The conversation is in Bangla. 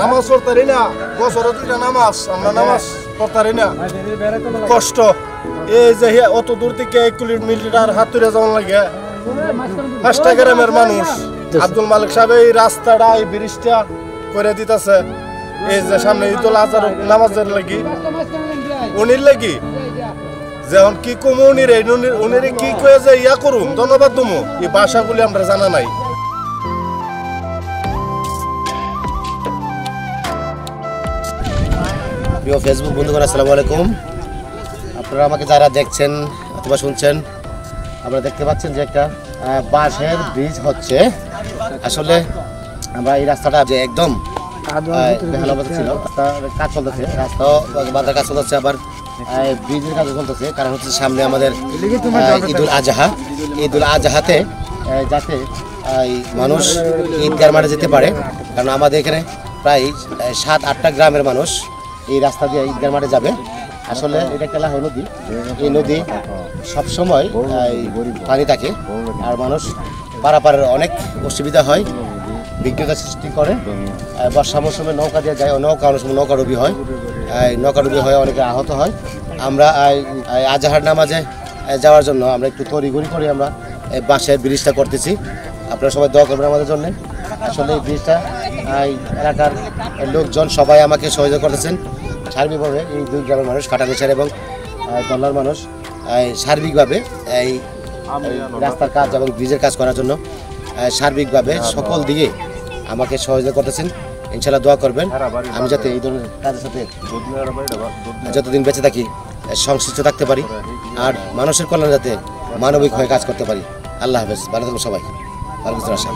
নামাজ পড়তারি না, বছরে 2টা নামাজ, আমরা নামাজ পড়তারি না, কষ্ট। এই যে অত দূর থেকে 1 কিলোমিটার হাতুড়ে যাওয়ার লাগে 5টা গ্রামের মানুষ। আব্দুল মালিক সাহেব এই রাস্তাটা, এই ব্রিজটা করে দিতেছে। এই যে সামনে ঈদুল আজহার নামাজের লাগি, উনির লাগি যেমন কি কমু উনির কি কয়ে যে ইয়া করুম, ধন্যবাদ দমু, এই ভাষাগুলি আমরা জানা নাই। প্রিয় ফেসবুক বন্ধুগণ, আসসালামু আলাইকুম। আপনারা আমাকে যারা দেখছেন অথবা শুনছেন, আপনারা দেখতে পাচ্ছেন যে একটা বাঁশের ব্রিজ হচ্ছে। আসলে আমরা এই রাস্তাটা যে একদম বেহাল অবস্থা ছিল, কাজ চলতেছে, রাস্তাও বাঁধার কাজ চলতেছে, আবার ব্রিজের কাজ চলতেছে। কারণ হচ্ছে সামনে আমাদের ঈদুল আজহা। ঈদুল আজহাতে যাতে মানুষ ঈদগার মাঠে যেতে পারে, কারণ আমাদের এখানে প্রায় 7-8টা গ্রামের মানুষ এই রাস্তা দিয়ে ঈদগার মাঠে যাবে। আসলে এটা একটা লাহো নদী, এই নদী সবসময় পানি থাকে, আর মানুষ পারাপারের অনেক অসুবিধা হয়, বিঘ্নতা সৃষ্টি করে। বর্ষা মৌসুমে নৌকা দিয়ে যায়, নৌকা অনেক সময় নৌকাডুবি হয়, নৌকাডুবি হয়ে অনেকে আহত হয়। আমরা আজহার নামাজে যাওয়ার জন্য আমরা একটু তড়িঘড়ি করে আমরা বাঁশের ব্রিজটা করতেছি। আপনারা সবাই দোয়া করবেন আমাদের জন্য। আসলে এই ব্রিজটা এলাকার লোকজন সবাই আমাকে সহযোগিতা করতেছেন সার্বিকভাবে। এই 2 গ্রামের মানুষ, কাটানিসার এবং দল্লার মানুষ সার্বিকভাবে এই রাস্তার কাজ এবং ব্রিজের কাজ করার জন্য সার্বিকভাবে সকল দিকে আমাকে সহযোগিতা করতেছেন। ইনশাআল্লাহ দোয়া করবেন আমি যাতে এই ধরনের কাজের সাথে যতদিন বেঁচে থাকি সংশ্লিষ্ট থাকতে পারি, আর মানুষের কল্যাণ যাতে মানবিক হয়ে কাজ করতে পারি। আল্লাহ হাফেজ, ভালো থাকুন সবাই। ভালো কিছু আশা।